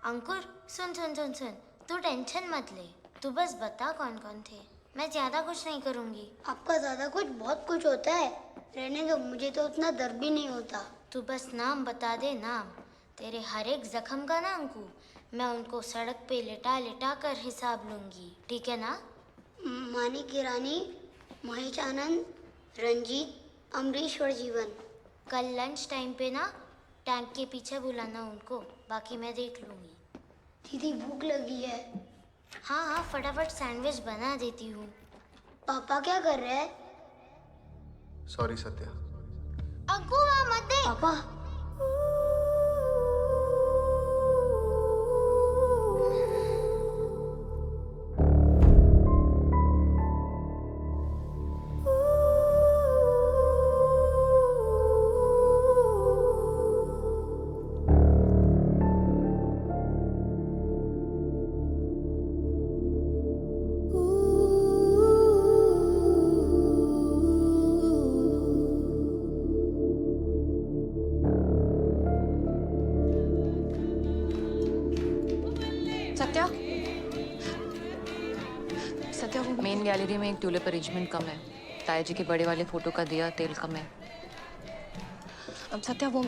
अंकुर सुन सुन सुन सुन, तू टेंशन मत ले। तू बस बता कौन कौन थे, मैं ज्यादा कुछ नहीं करूंगी। आपका ज्यादा कुछ बहुत कुछ होता है, रहने दो, मुझे तो उतना दर्द भी नहीं होता। तू बस नाम बता दे, नाम। तेरे हर एक जख्म का ना अंकु, मैं उनको सड़क पे लिटा लिटा कर हिसाब लूंगी, ठीक है ना? मानिक ईरानी, महेश आनंद, रंजीत, अमरीश और जीवन। कल लंच टाइम पे ना टैंक के पीछे बुलाना उनको, बाकी मैं देख लूंगी। दीदी भूख लगी है। हाँ हाँ, फटाफट सैंडविच बना देती हूँ। पापा क्या कर रहे हैं? सॉरी सत्या। अंकु वहाँ मत दे। पापा सत्या, सत्या वो मेन गैलरी में एक ट्यूलिप अरेंजमेंट कम है। ताया जी के बड़े वाले फोटो का दिया तेल कम है। अब सत्या वो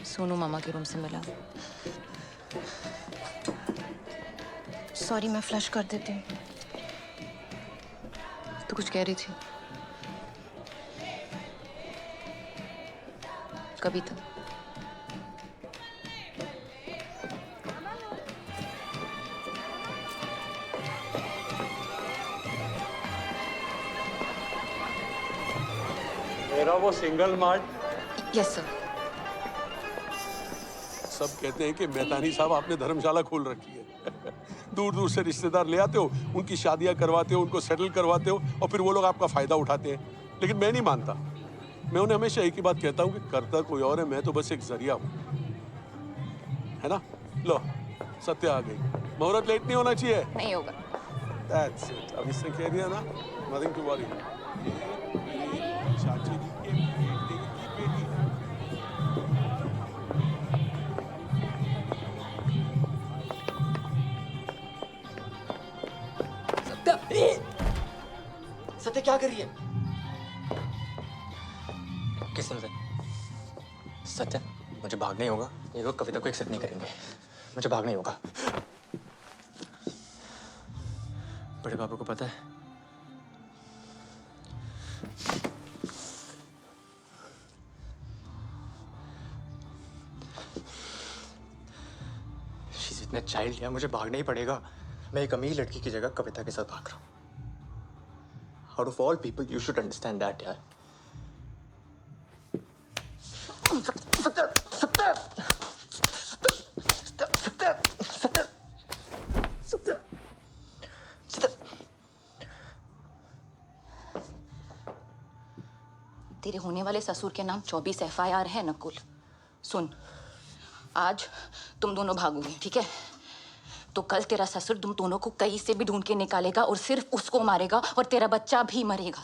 सोनू मामा के रूम से मिला। सॉरी, मैं फ्लश कर देती हूँ। तो कुछ कह रही थी? कभी तक मेरा वो सिंगल मार्ट। Yes sir. सब कहते हैं कि मेहतानी साहब आपने धर्मशाला खोल रखी है। दूर दूर से रिश्तेदार ले आते हो, उनकी शादियां करवाते हो, उनको सेटल करवाते हो और फिर वो लोग आपका फायदा उठाते हैं। लेकिन मैं नहीं मानता। मैं उन्हें हमेशा एक ही बात कहता हूँ कि करता कोई और है, मैं तो बस एक जरिया हूँ, है ना? लो सत्या आ गई। मुहूर्त लेट नहीं होना चाहिए। नहीं होगा। That's it. अब इसने कह दिया ना, nothing to worry. चाची जी के बेटे की बेटी है। सत्या, सत्या क्या कर रही है? किसने बताया? सत्या, मुझे भागना ही होगा। ये लोग कविता को एक्सेप्ट नहीं करेंगे। मुझे भागना ही होगा। बड़े बाबू को पता है? She's इतने चाइल्ड है, मुझे भागना ही पड़ेगा। मैं एक अमीर लड़की की जगह कविता के साथ भाग रहा हूँ। Out of all people, you should understand that, यार। सत्या, सत्या, सत्या, सत्या, सत्या, सत्या, सत्या। तेरे होने वाले ससुर के नाम 24 FIR है नकुल। सुन, आज तुम दोनों भागोगे, ठीक है? तो कल तेरा ससुर तुम दोनों को कहीं से भी ढूंढ के निकालेगा और सिर्फ उसको मारेगा और तेरा बच्चा भी मरेगा।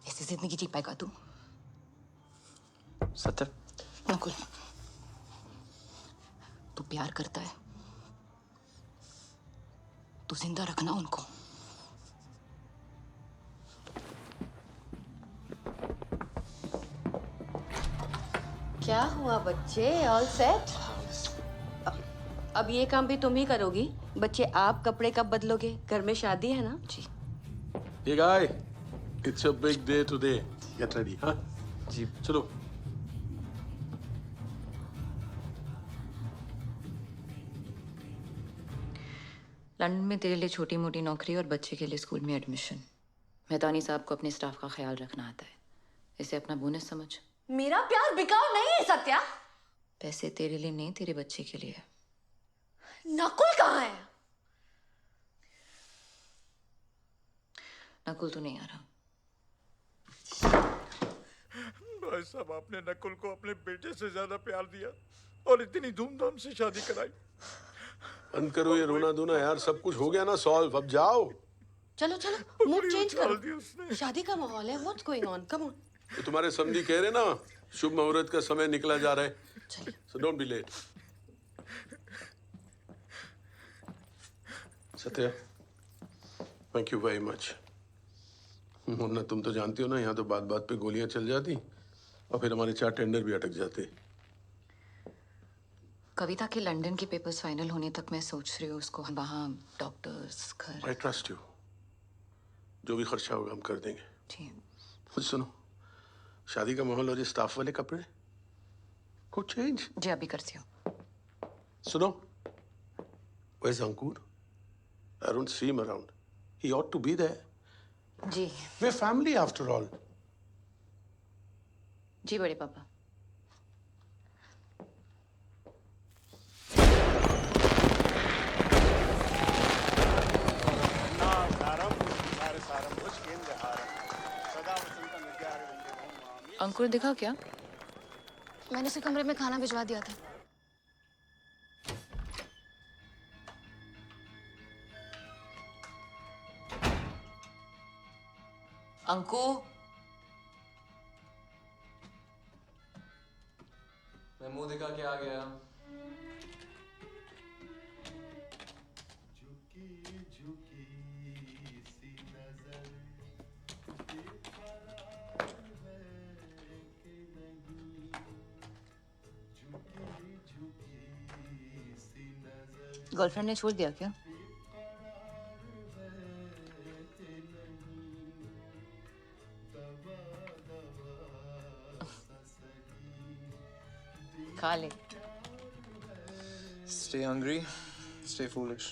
ऐसी जिंदगी जी पाएगा तू? सत्या, नकुल, तू प्यार करता है तो जिंदा रखना उनको। क्या हुआ बच्चे? All set? अब ये काम भी तुम ही करोगी? बच्चे आप कपड़े कब बदलोगे? घर में शादी है ना? जी। Hey guy, it's a big day today. Get ready, हाँ? जी। चलो। लंदन में तेरे लिए छोटी मोटी नौकरी और बच्चे के लिए स्कूल में एडमिशन। मेहतानी साहब को अपने स्टाफ का ख्याल रखना आता है। इसे अपना बोनस समझ। मेरा प्यार बिकाऊ नहीं है सत्या। पैसे तेरे लिए नहीं, तेरे बच्चे के लिए। नकुल कहाँ है? नकुल तो नहीं आ रहा। भाई साहब, आपने नकुल को अपने बेटे से ज्यादा प्यार दिया और इतनी धूमधाम से शादी कराई। बंद करो ये रोना धोना यार, सब कुछ हो गया ना सॉल्व, अब जाओ। चलो चलो, मूड चेंज करो। शादी का माहौल है। What's going on? Come on. तो तुम्हारे समधी कह रहे ना, शुभ मुहूर्त का समय निकला जा रहा है। चलिए। So don't be late. Satya, thank you very much. वरना तुम तो जानती हो ना, यहाँ तो बात बात पे गोलियां चल जाती और फिर हमारे 4 टेंडर भी अटक जाते। कविता के लंदन के पेपर्स फाइनल होने तक मैं सोच रही हूँ उसको वहाँ डॉक्टर्स घर। I trust you. जो भी खर्चा होगा हम कर देंगे। जी। मुझे सुनो, शादी का माहौल और ये स्टाफ वाले कपड़े कुछ चेंज। जी अभी करती हूँ। सुनो, where's Ankur? I don't see him around. He ought to be there. Ji. We're family after all. जी बड़े पापा। अंकुर दिखा क्या? मैंने उसे कमरे में खाना भिजवा दिया था। अंकु, मैं मुंह दिखा के आ गया। गर्लफ्रेंड ने छोड़ दिया क्या? खा ले। Stay hungry, stay foolish.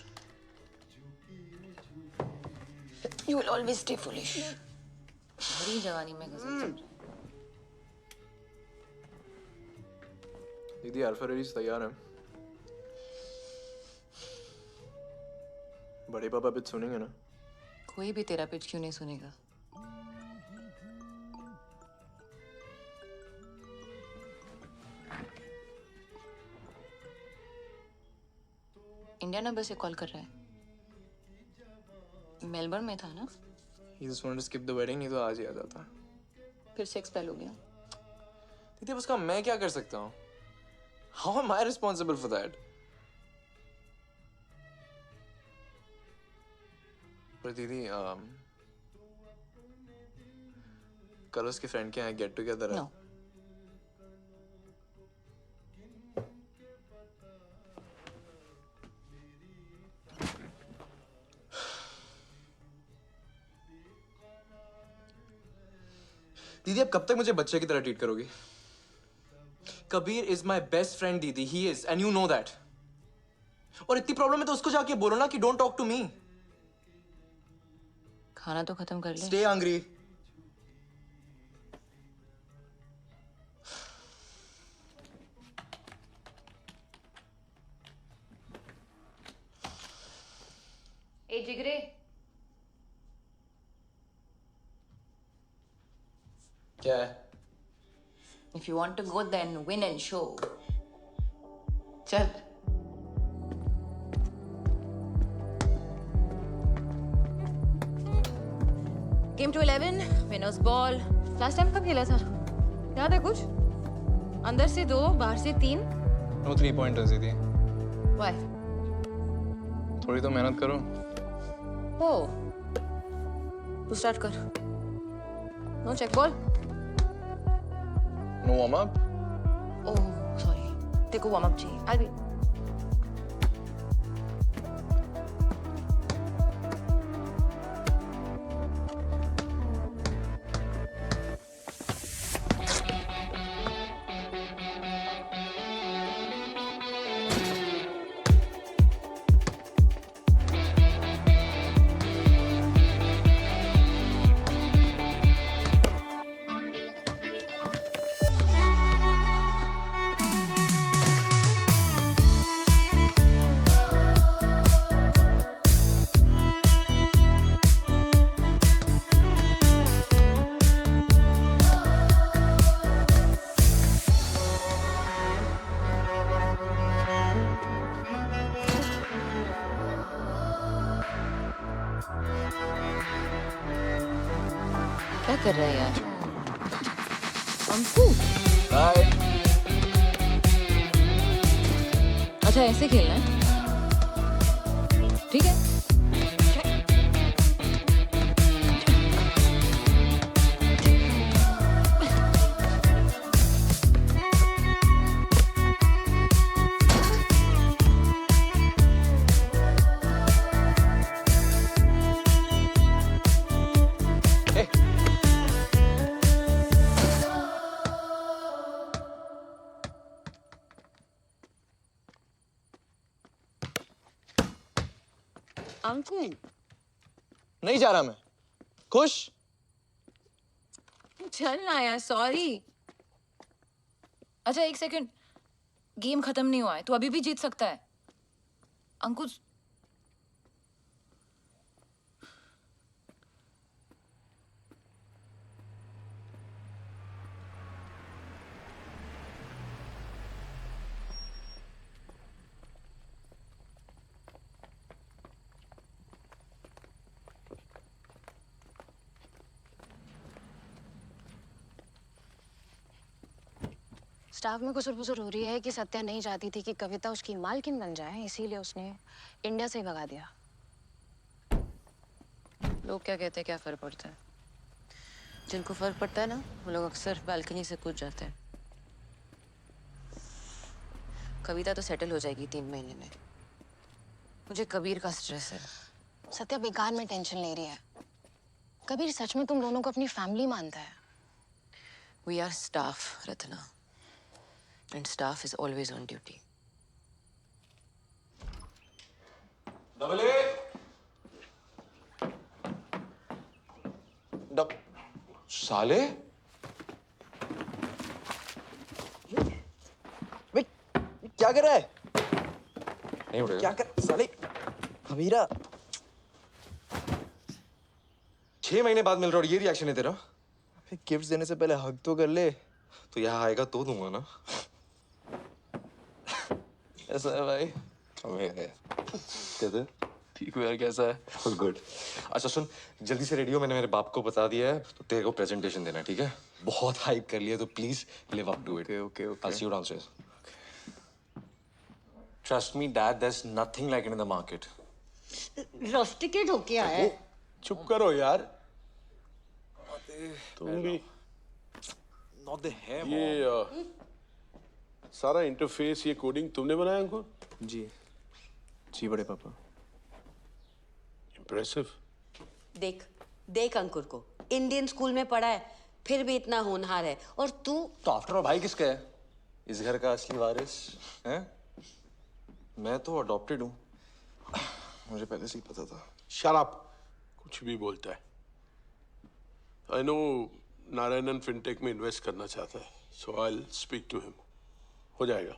You will always stay foolish. बड़ी जवानी में गजब। दीदी अल्फा रेडीज तैयार है। बड़े पापा पिच सुनेंगे ना? कोई भी तेरा पिच क्यों नहीं सुनेगा? इंडिया नंबर से कॉल कर रहा है। मेलबर्न में था ना? He just wanted to skip the wedding, नहीं तो आज ही आ जाता। फिर सेक्स पहले हो गया। दीदी उसका मैं क्या कर सकता हूँ? How am I responsible for that? पर दीदी कल उसके फ्रेंड के यहाँ गेट टुगेदर है। No. दीदी अब कब तक मुझे बच्चे की तरह ट्रीट करोगी? Kabir is my best friend दीदी, he is and you know that. और इतनी प्रॉब्लम है तो उसको जाके बोलो ना कि डोंट टॉक टू मी। खाना तो खत्म कर ले। Stay hungry. ए जिगरे, क्या है? if you want to go then win and show. चल। Game to 11, winners ball. Last time कब खेला था? याद है कुछ? अंदर से 2, बाहर से 3। नो 3 पॉइंटर्स दीदी। वाई? थोड़ी तो मेहनत करो। ओ, तू स्टार्ट कर। No check ball. No warm up. Oh sorry, तेरे को वार्म अप चाहिए। आई बी। क्या कर रहा है यार? अंकु। बाय। अच्छा ऐसे खेलना है, ठीक है? अंकुल नहीं जा रहा मैं। खुश? चल ना यार, सॉरी। अच्छा एक सेकंड, गेम खत्म नहीं हुआ है, तू अभी भी जीत सकता है। अंकुश स्टाफ में गुसर-फुसर हो रही है कि सत्या नहीं चाहती थी कि कविता उसकी मालकिन बन जाए, इसीलिए उसने इंडिया से ही भगा दिया। लोग क्या कहते हैं, क्या फर्क पड़ता है? जिनको फर्क पड़ता है ना, वो लोग अक्सर बालकनी से कूद जाते हैं। कविता तो सेटल हो जाएगी 3 महीने में। मुझे कबीर का स्ट्रेस है। सत्या बेकार में टेंशन ले रही है। कबीर सच में तुम दोनों को अपनी फैमिली मानता है? We are staff, Ratna. And staff is always on duty. Double A. साले वे क्या कर रहा है? नहीं उड़ेगा। क्या कर साले कबीरा? 6 महीने बाद मिल रहा और ये रिएक्शन है तेरा? गिफ्ट देने से पहले हक तो कर ले। तो यहाँ आएगा तो दूंगा ना। ऐसा है भाई? कहते ठीक हो यार, कैसा है? गुड। अच्छा सुन, जल्दी से रेडियो, मैंने मेरे बाप को बता दिया है, तो तेरे को प्रेजेंटेशन देना है, ठीक है? बहुत हाइप कर लिया, तो please live up to it. Okay. I'll see you downstairs. Trust me, Dad, there's nothing like it in the market. Rusticate होके आया है। चुप करो यार, तुम भी। Not the hair, ये सारा इंटरफेस, ये कोडिंग तुमने बनाया अंकुर? जी बड़े पापा। इम्प्रेसिव। देख अंकुर को, इंडियन स्कूल में पढ़ा है, फिर भी इतना होनहार है। और तू तो आफ्टर ऑल भाई किसका है? इस घर का असली वारिस है? मैं तो अडॉप्टेड हूँ। मुझे पहले से ही पता था। शराब कुछ भी बोलता है। आई नो नारायणन फिनटेक में इन्वेस्ट करना चाहता है, so I will speak to him. हो जाएगा।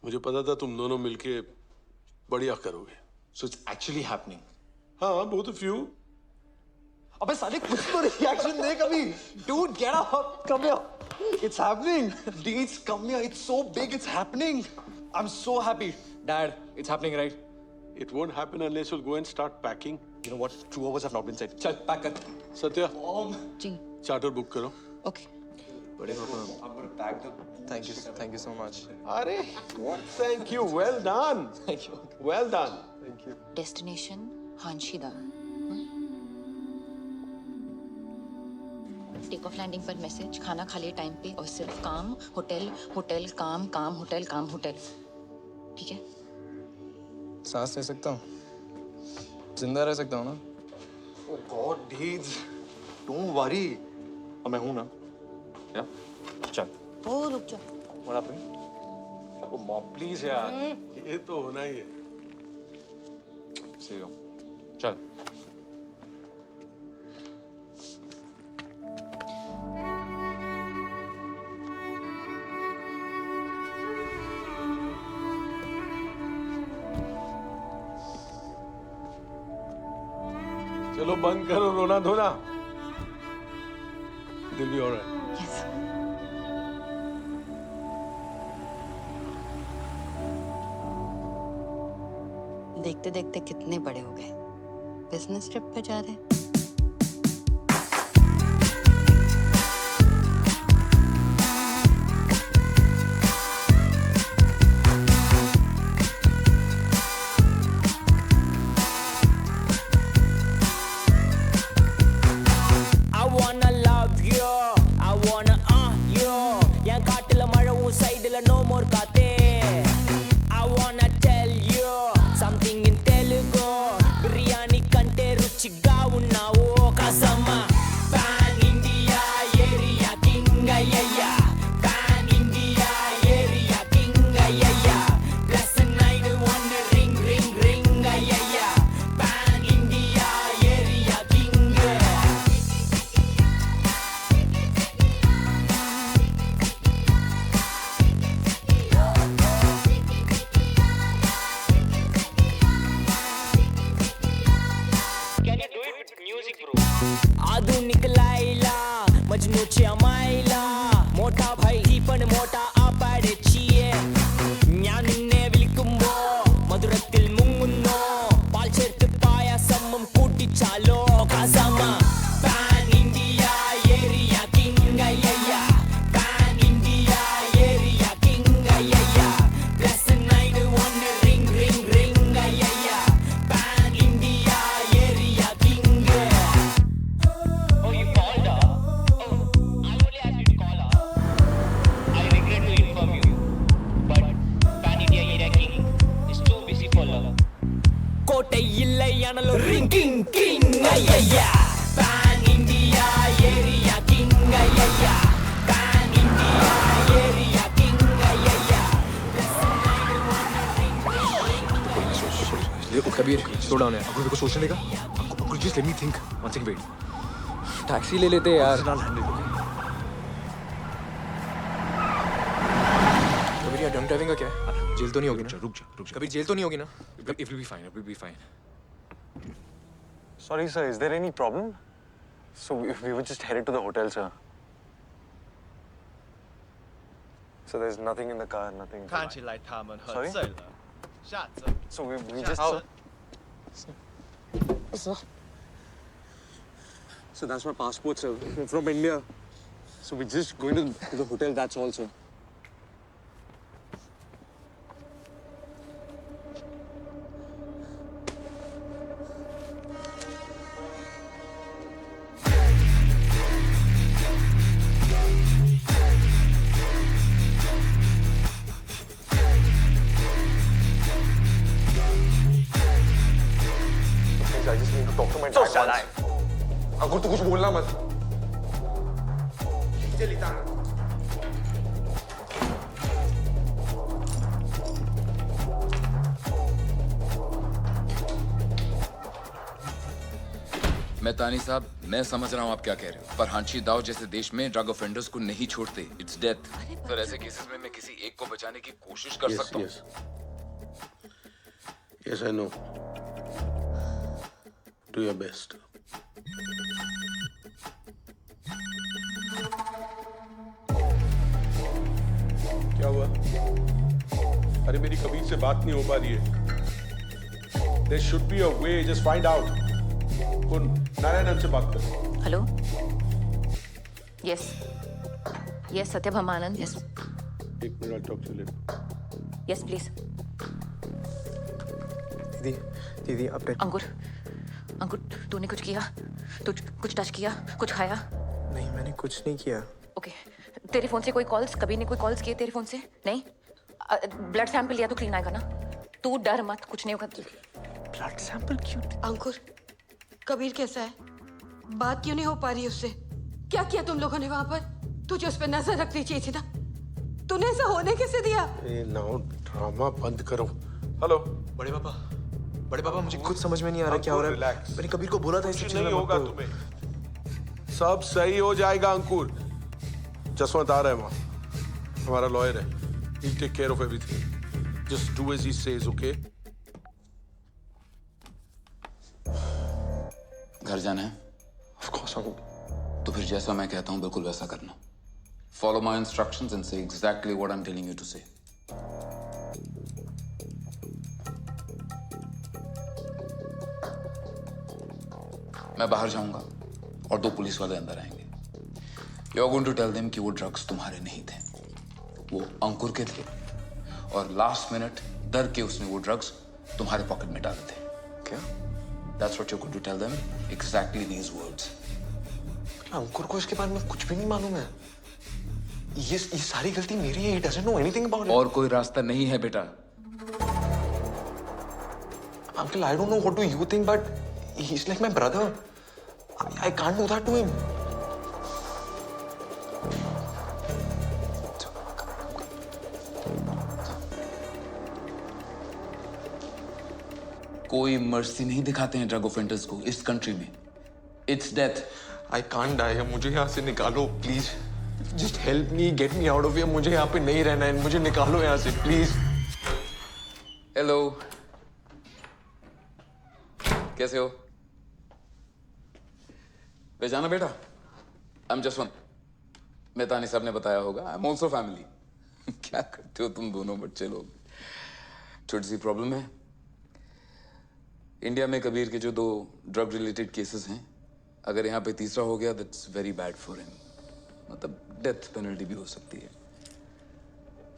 मुझे पता था तुम दोनों मिलके बढ़िया करोगे। So it's actually happening. हाँ, both of you। अबे साले कुछ तो रिएक्शन दे कभी। Dude, get up, come here. It's happening. Deeds, come here. It's so big. It's happening. I'm so happy. Dad, it's happening, right? It won't happen unless you go and start packing. You know what? 2 hours have not been said. चल pack कर। सत्या, जी charter book करो। Okay. बड़े पापा, I'm gonna pack the. Thank you so much. अरे, thank you, well done. Thank you. Well done. Destination हांशीदा। Take off landing पर message, खाना खा लिए टाइम पे, और सिर्फ काम, होटल, होटल, काम, काम, होटल, काम, होटल। ठीक है? सांस ले सकता हूँ, जिंदा रह सकता हूँ ना? Oh God, Deeds, don't worry. और मैं हूँ ना? या? चल। ओ रुक जा। What happened? Oh mom, please यार। ये तो होना ही है। See you. चल। चलो बंद करो रोना धोना। It'll be all right. देखते देखते कितने बड़े हो गए, बिजनेस ट्रिप पे जा रहे हैं। என் காட்டுல மழை உன் சைடுல no more காத்தே I wanna tell you something in Telugu biryani kante ruchiga unnavu kasama pan India area king ayya pan India area king ayya plus 911 ring ring ring ayya pan India area king आधुनिक लाइला मजनूची अमाइला मोठा भाई दीपन मोठा आपाडे चिये ഞാൻ നിന്നെ വിളിക്കുമ്പോ മധുരത്തിൽ മുങ്ങുന്നോ പാൽ ചേർത്ത് പായസമ്മം കൂട്ടിച്ചാലോ കസമ pan India area king അയ്യ പാൻ ഇന്ത്യ ഏരിയ കിങ് അയ്യ പ്ലസ് 911 റിംഗ് റിംഗ് റിംഗ് അയ്യ pan India area king Oh, you called her? Oh, I only asked you to call her. I regret to inform you, but Pan India Area King is too busy for love. கோட்டை இல்லை அனலோ ring king king ஐயா Pan India Area King ஐயா Pan India Area King ஐயா देखो Kabir slow down है अगर मेरे को सोचने देगा अगर just let me think one second wait taxi ले लेते हैं यार कबीर यार ड्रंक ड्राइविंग का क्या है जेल तो नहीं होगी ना रुक जा कबीर जेल तो नहीं होगी ना it will be fine Sorry, sir. Is there any problem? So we were just headed to the hotel, sir. So there's nothing in the car, nothing. 看起来他们喝 Sorry? 醉了，下次 So we just. Sir. So that's my passport, sir. I'm from India. So we're just going to the hotel. That's all, sir. Please, I just need to talk to my dad once. अंकुर तू कुछ बोलना मत मैं तानी साहब मैं समझ रहा हूँ आप क्या कह रहे हो पर हांची दाव जैसे देश में ड्रग ऑफेंडर्स को नहीं छोड़ते इट्स डेथ फिर ऐसे केसेस में मैं किसी एक को बचाने की कोशिश कर सकता हूँ Yes, I know. Do your best. क्या हुआ? अरे मेरी कबीर से बात नहीं हो पा रही है. There should be a way. Just find out. कौन? नारायण से बात कर. हेलो यस यस सत्यभामा आनंद यस एक minute I'll talk to you later. Yes please दीदी अपने अंकुर अंकुर तूने कुछ किया तू कुछ टच किया कुछ खाया नहीं मैंने कुछ नहीं किया ओके तेरे फोन से कोई कॉल्स कभी ने कोई कॉल्स किए तेरे फोन से नहीं ब्लड सैंपल लिया तो क्लीन आएगा ना तू डर मत कुछ नहीं होगा ब्लड सैंपल क्यों अंकुर कबीर कैसा है बात क्यों नहीं हो पा रही उससे क्या किया तुम लोगों ने वहां पर तुझे उस पर नजर रखनी चाहिए थी ना तूने ऐसा होने कैसे दिया नाउ ड्रामा बंद करो. हेलो. बड़े पापा मुझे कुछ समझ में नहीं आ रहा क्या हो रहा है मैंने कबीर को बोला था कुछ नहीं होगा तुम्हें. सब सही हो जाएगा अंकुर. जसवंत आ रहा है वहां हमारा लॉयर है. He'll take care of everything. Just do as he says, okay? घर जाना है Of course, uncle. तो फिर जैसा मैं कहता हूँ बिल्कुल वैसा करना follow my instructions and say exactly what I am telling you to say मैं बाहर जाऊंगा और 2 पुलिस वाले अंदर आएंगे you are going to tell them कि वो ड्रग्स तुम्हारे नहीं थे वो अंकुर के थे और लास्ट मिनट डर के उसने वो ड्रग्स तुम्हारे पॉकेट में डाले थे क्या That's what you're going to tell them. Exactly these words. अंकुर को इसके बारे में कुछ भी नहीं मालूम है ये सारी गलती मेरी है. He doesn't know anything about it. और कोई रास्ता नहीं है बेटा. Uncle, I don't know what do you think, but he's like my brother. I can't do that to him. कोई मर्सी नहीं दिखाते हैं ड्रग ऑफेंडर्स को इस कंट्री में. It's death. I can't die. मुझे यहाँ से निकालो, please. Just help me, get me out of here. मुझे यहाँ पे नहीं रहना है. मुझे निकालो यहाँ से, please. हेलो, कैसे हो? पहचाना बेटा? I'm जसवंत. मेहतानी साहब ने बताया होगा. I'm also family. क्या करते हो तुम दोनों बच्चे लोग? छोटी सी प्रॉब्लम है. इंडिया में कबीर के जो 2 ड्रग रिलेटेड केसेस हैं, अगर यहाँ पे तीसरा हो गया that's very bad for him. मतलब डेथ पेनल्टी भी हो सकती है.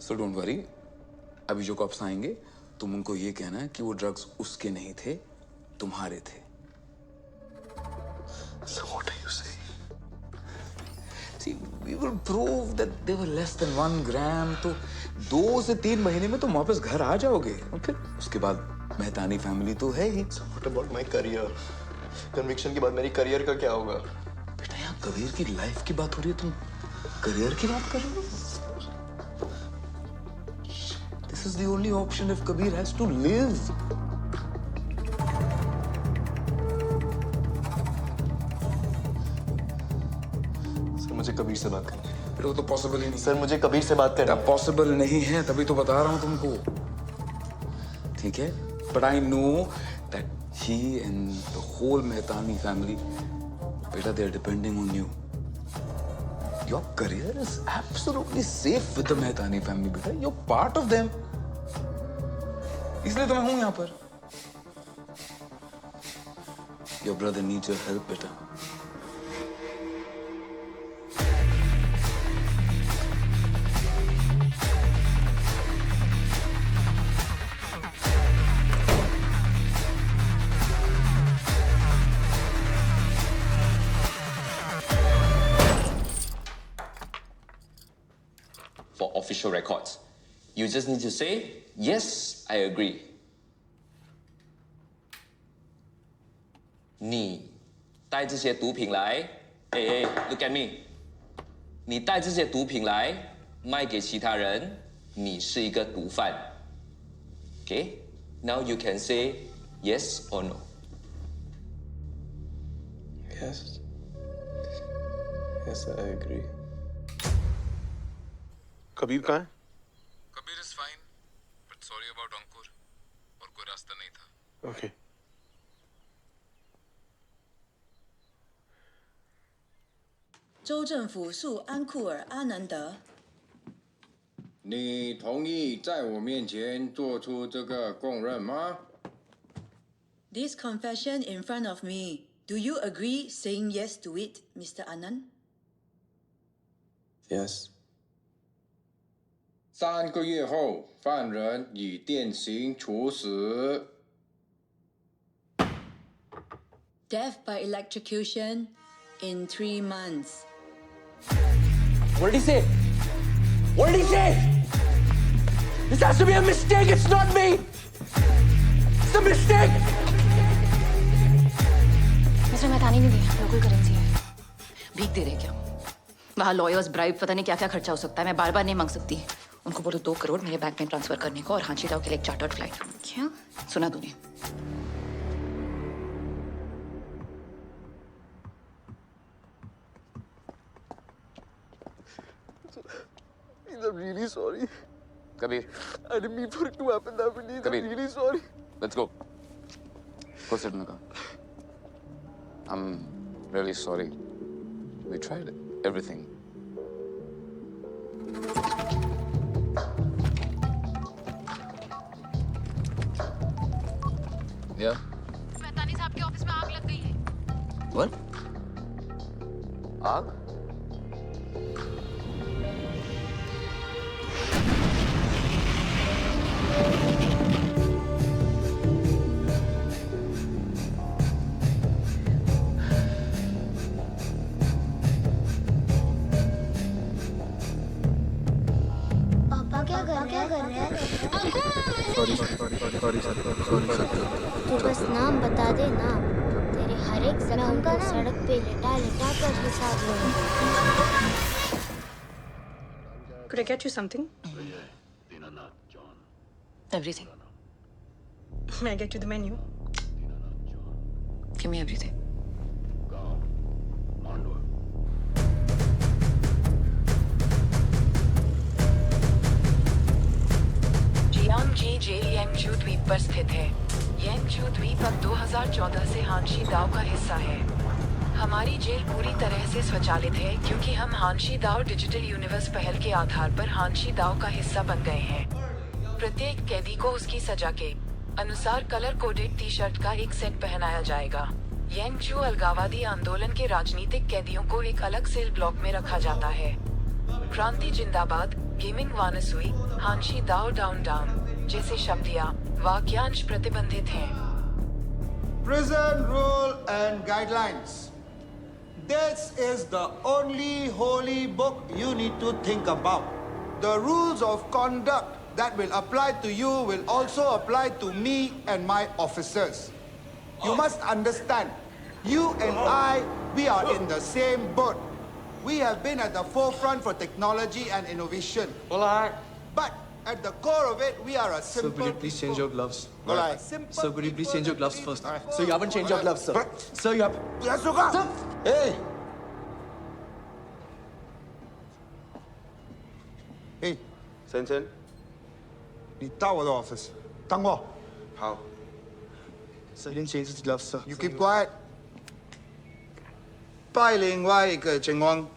So don't worry. अभी जो कॉप्स आएंगे तुम उनको ये कहना है कि वो ड्रग्स उसके नहीं थे, तुम्हारे थे. So what are you saying? See, we will prove that they were less than 1 gram. तो 2 से 3 महीने में तुम वापस घर आ जाओगे और फिर उसके बाद मेहतानी फैमिली तो है ही. So what about my career? Conviction के बाद मेरी करियर का क्या होगा? बेटा यहाँ कबीर की लाइफ की बात हो रही है, तुम करियर की बात कर रहे हो. This is the only option if Kabir has to live. Sir मुझे कबीर से बात करनी है. फिर वो तो पॉसिबल ही नहीं. सर मुझे कबीर से बात करनी है. पॉसिबल नहीं है, तभी तो बता रहा हूँ तुमको. ठीक है, but I know that he and the whole Mehtani family, beta, they are depending on you. Your career is absolutely safe with the Mehtani family, beta. You're part of them. इसलिए तो मैं हूँ यहाँ पर. Your brother needs your help, beta. For official records, you just need to say, yes, I agree. 你带这些毒品来 hey, look at me. 你带这些毒品来卖给其他人，你是一个毒贩。Okay? Now you can say yes or no. Yes. Yes, I agree. Kabir कहाँ है? Kabir is fine, but sorry about अंकुर. और कोई रास्ता नहीं था. Okay.州政府诉安库尔·阿南德。你同意在我面前做出这个供认吗 This confession in front of me, do you agree saying yes to it, Mr. Anand? Yes. 3个月后，犯人以电刑处死。 Death by electrocution in 3 months. What did he say? What did he say? This has to be a mistake. It's not me. It's a mistake. Mister Mehtani ने दिया, local currency है. भीख दे रहे क्या? वहाँ lawyers bribe पता नहीं क्या क्या खर्चा हो सकता है. मैं बार बार नहीं मांग सकती. उनको बोलो 2 करोड़ मेरे बैंक में ट्रांसफर करने को और हांची राव के लिए एक चार्टर्ड फ्लाइट. क्या सुना तूने? I'm really sorry. Kabir. I didn't mean for it to happen that way. Kabir. I'm really sorry. Let's go. Go sit in the car. I'm really sorry. We tried everything. Yeah? Mehtani साहब के office में आग लग गई है. What? आग? क्या कर रहे हैं? तू बस नाम बता दे नाम, तेरे हर एक जख्म का सड़क पे लिटा लिटा कर हिसाब लूंगी। Could I get you something? Everything. May I get you the menu? Give me everything. जियांगजी जेल येंगचू द्वीप पर स्थित है। येंगचू द्वीप अब 2014 से हानशी दाव का हिस्सा है। हमारी जेल पूरी तरह से स्वचालित है क्योंकि हम हानशी दाव डिजिटल यूनिवर्स पहल के आधार पर हानशी दाव का हिस्सा बन गए हैं। प्रत्येक कैदी को उसकी सजा के अनुसार कलर कोडेड टी शर्ट का एक सेट पहनाया जाएगा। येंगचू अलगाववादी आंदोलन के राजनीतिक कैदियों को एक अलग सेल ब्लॉक में रखा जाता है। क्रांति जिंदाबाद, गेमिंग वानसुई, हानशी दाव डाउन डाउन जैसे शब्द या वाक्यांश प्रतिबंधित हैं। Prison rule and guidelines. This is the only holy book you need to think about. The rules of conduct that will apply to you will also apply to me and my officers. You must understand, you and I, we are in the same boat. We have been at the forefront for technology and innovation. But at the core of it, we are a simple. Sir, could you please change your gloves? Sir, could you please change your gloves first? Sir, you haven't changed your gloves, sir. Sir, you have. Yasuka! Hey! Hey, Sen. 你到我的 office， 等我。好。Sir, you didn't change his gloves, sir. You keep quiet. 拜另外一个情况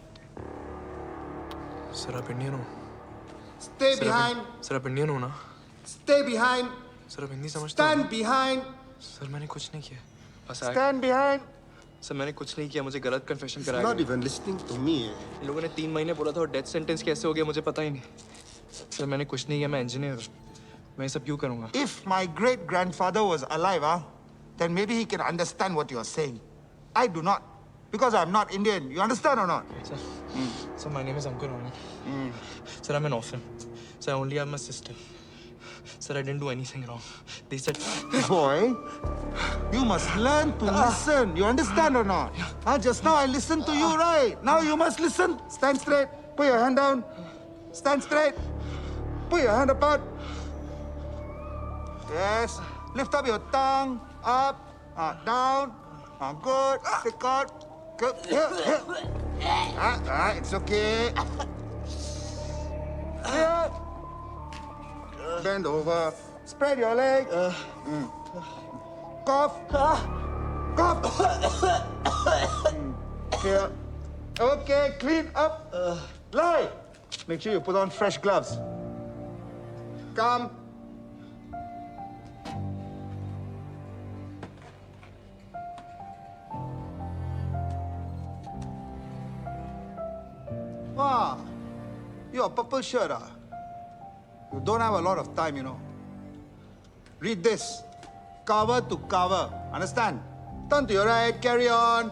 Sir, आप Indian हो? Stay behind. Sir, आप Indian हो ना? Stay behind. Sir, आप हिंदी समझते हो? Stand behind. Sir, मैंने कुछ नहीं किया। Stand behind. सर मैंने कुछ नहीं किया, मुझे गलत कन्फेशन कराया। Not even listening to me. इन लोगों ने 3 महीने बोला था और डेथ सेंटेंस कैसे हो गया मुझे पता ही नहीं। सर मैंने कुछ नहीं किया, मैं इंजीनियर हूँ। मैं ये सब क्यों करूँगा? If my great grandfather was alive, then maybe he can understand what you are saying. I do not, because I'm not Indian. You understand or not? Sir, my name is Ankur Rana. Sir, I'm an orphan. Sir, I only have my sister. Sir, I didn't do anything wrong. They said... Boy, you must learn to listen. You understand or not? Just now I listened to you, right? Now you must listen. Stand straight. Put your hand down. Stand straight. Put your hand apart. Yes. Lift up your tongue. Up. Down. Good. Stick out. Good. Here. It's okay. Here. Bend over. Spread your leg. Cough. Cough. Here. Okay, clean up. Lie. Make sure you put on fresh gloves. Come. Ah, you're a purple shirt, You don't have a lot of time, you know. Read this. Cover to cover. Understand? Turn to your right, carry on.